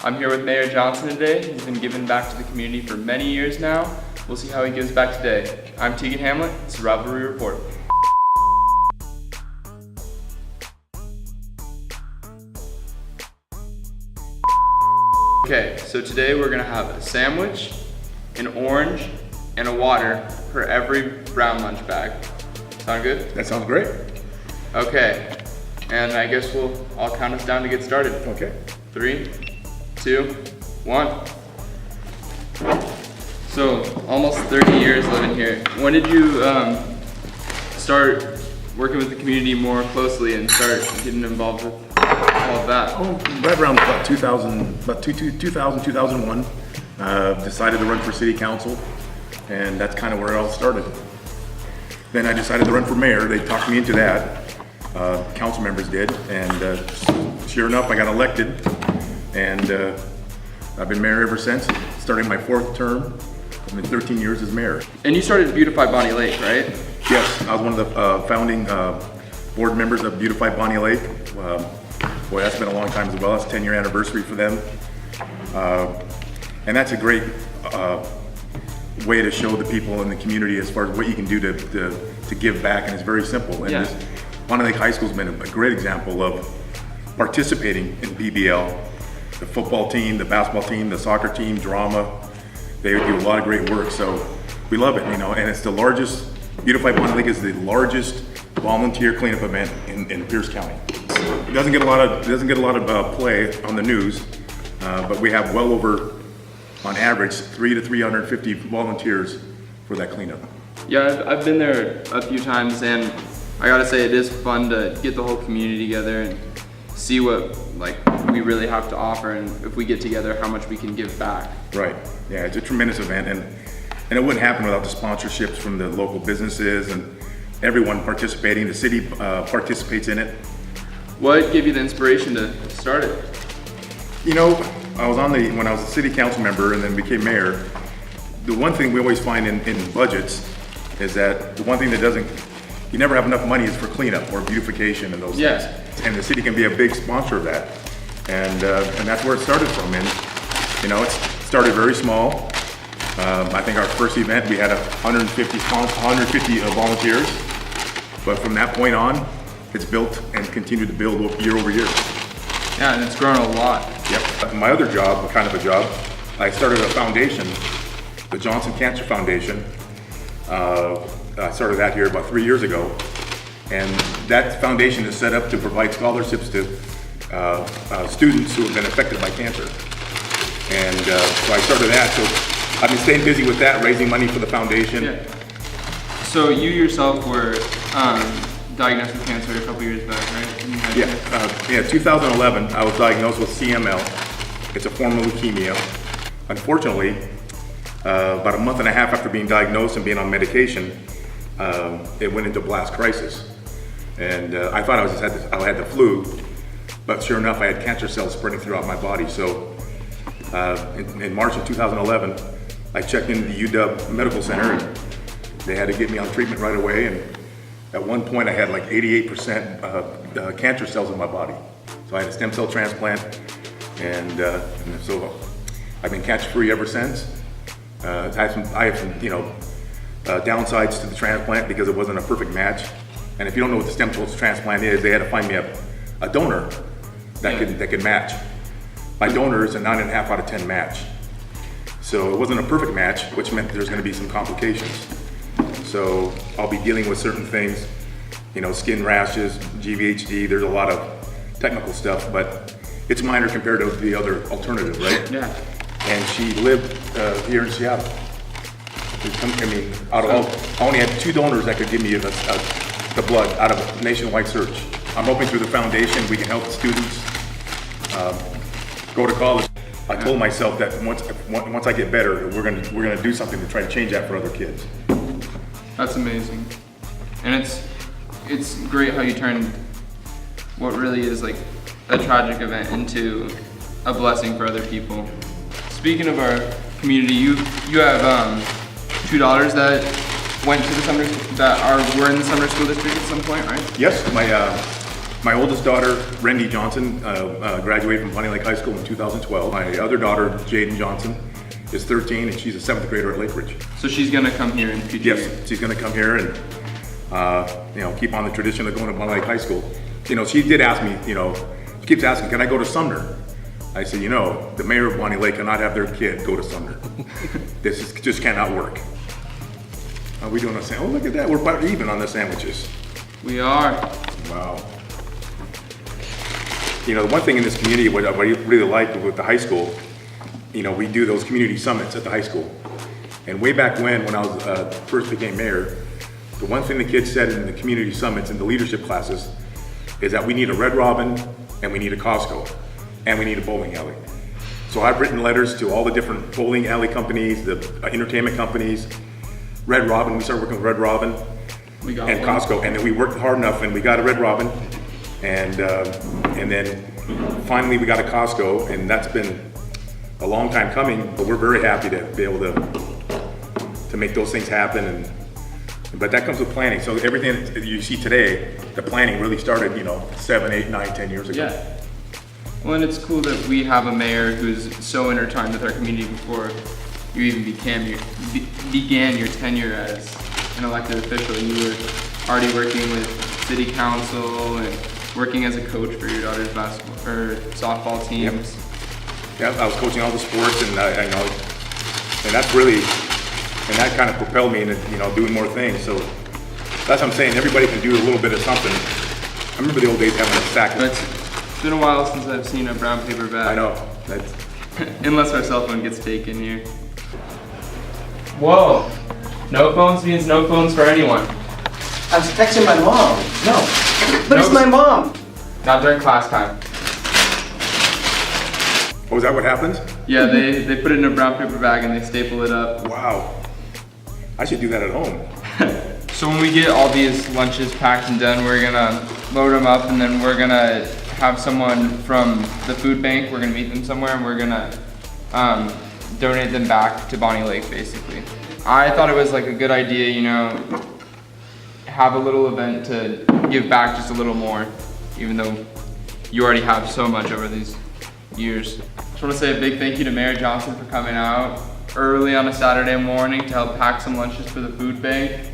I'm here with Mayor Johnson today. He's been giving back to the community for many years now. We'll see how he gives back today. I'm Tegan Hamlet. It's the Rivalry Report. Okay, so today we're gonna have a sandwich, an orange, and a water for every brown lunch bag. Sound good? That sounds great. Okay, and I guess I'll count us down to get started. Okay. 3, 2, 1. So, almost 30 years living here. When did you start working with the community more closely and start getting involved with all of that? Oh, right around about 2001, decided to run for city council, and that's kind of where it all started. Then I decided to run for mayor. They talked me into that. Council members did, and sure enough, I got elected, and I've been mayor ever since, starting my 4th term. I've been 13 years as mayor. And you started Beautify Bonnie Lake, right? Yes, I was one of the founding board members of Beautify Bonnie Lake. Boy, that's been a long time as well. It's a 10-year anniversary for them. And that's a great way to show the people in the community as far as what you can do to give back, and it's very simple. And this Bonnie Lake High School's been a great example of participating in BBL. The football team, the basketball team, the soccer team, drama, they do a lot of great work. So we love it, and it's the largest, Beautify Bonnie Lake is the largest volunteer cleanup event in Pierce County. It doesn't get a lot of play on the news, but we have well over, on average, 300 to 350 volunteers for that cleanup. Yeah, I've been there a few times, and I gotta say it is fun to get the whole community together and see what we really have to offer, and if we get together, how much we can give back. Right. Yeah, it's a tremendous event, and it wouldn't happen without the sponsorships from the local businesses and everyone participating. The city participates in it. What gave you the inspiration to start it? When I was a city council member and then became mayor, the one thing we always find in budgets is that the one thing that you never have enough money is for cleanup or beautification and those things. And the city can be a big sponsor of that. And that's where it started from. And it started very small. I think our first event, we had 150 volunteers. But from that point on, it's built and continued to build year over year. Yeah, and it's grown a lot. Yep. My other job, I started a foundation, the Johnson Cancer Foundation. I started that here about 3 years ago. And that foundation is set up to provide scholarships to students who have been affected by cancer. And so I started that. So I've been staying busy with that, raising money for the foundation. Yeah. So you yourself were diagnosed with cancer a couple years back, right? 2011, I was diagnosed with CML. It's a form of leukemia. Unfortunately, about a month and a half after being diagnosed and being on medication, it went into blast crisis. And I thought I had the flu, but sure enough, I had cancer cells spreading throughout my body. So in March of 2011, I checked into the UW Medical Center, and they had to get me on treatment right away. And at one point, I had like 88% cancer cells in my body. So I had a stem cell transplant, and so I've been cancer-free ever since. I have some downsides to the transplant because it wasn't a perfect match. And if you don't know what the stem cell transplant is, they had to find me a donor that could match. My donor is a 9.5 out of 10 match. So it wasn't a perfect match, which meant there's gonna be some complications. So I'll be dealing with certain things, skin rashes, GVHD, there's a lot of technical stuff, but it's minor compared to the other alternative, right? Yeah. And she lived here in Seattle. I only had 2 donors that could give me the blood out of a nationwide search. I'm hoping through the foundation we can help the students go to college. I told myself that once I get better, we're gonna do something to try to change that for other kids. That's amazing, and it's great how you turned what really is like a tragic event into a blessing for other people. Speaking of our community, you have 2 daughters that went to the were in the summer school district at some point, right? Yes, My oldest daughter, Randy Johnson, graduated from Bonnie Lake High School in 2012. My other daughter, Jaden Johnson, is 13 and she's a 7th grader at Lake Ridge. So she's gonna come here in future years? Yes, she's gonna come here and keep on the tradition of going to Bonnie Lake High School. She did ask me, she keeps asking, can I go to Sumner? I said, the mayor of Bonnie Lake cannot have their kid go to Sumner. Just cannot work. Are we doing a sandwich? Oh, look at that, we're about even on the sandwiches. We are. Wow. The one thing in this community, what I really like with the high school, we do those community summits at the high school. And way back when I was first became mayor, the one thing the kids said in the community summits and the leadership classes is that we need a Red Robin and we need a Costco and we need a bowling alley. So I've written letters to all the different bowling alley companies, the entertainment companies, Red Robin, we started working with Red Robin and Costco, and then we worked hard enough and we got a Red Robin, and then finally we got a Costco, and that's been a long time coming, but we're very happy to be able to make those things happen. But that comes with planning. So everything that you see today, the planning really started, 7, 8, 9, 10 years ago. Yeah. Well, and it's cool that we have a mayor who's so intertwined with our community before you even began your tenure as an elected official. You were already working with city council and working as a coach for your daughter's basketball or softball teams. Yep, I was coaching all the sports, and and that's really, and that kind of propelled me into doing more things. So that's what I'm saying. Everybody can do a little bit of something. I remember the old days having a sack. It's been a while since I've seen a brown paper bag. I know. Unless our cell phone gets taken here. Whoa! No phones means no phones for anyone. I was texting my mom. No. But it's my mom. Not during class time. Oh, is that what happens? Yeah, they put it in a brown paper bag and they staple it up. Wow. I should do that at home. So when we get all these lunches packed and done, we're gonna load them up, and then we're gonna have someone from the food bank, we're gonna meet them somewhere, and we're gonna donate them back to Bonnie Lake, basically. I thought it was like a good idea, have a little event to give back just a little more, even though you already have so much over these years. Just want to say a big thank you to Mayor Johnson for coming out early on a Saturday morning to help pack some lunches for the food bank.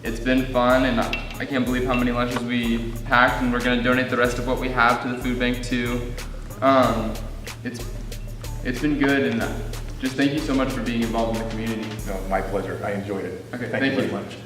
It's been fun, and I can't believe how many lunches we packed, and we're gonna donate the rest of what we have to the food bank too. It's been good, and just thank you so much for being involved in the community. No, my pleasure. I enjoyed it. Okay, Thank you thank very you. much.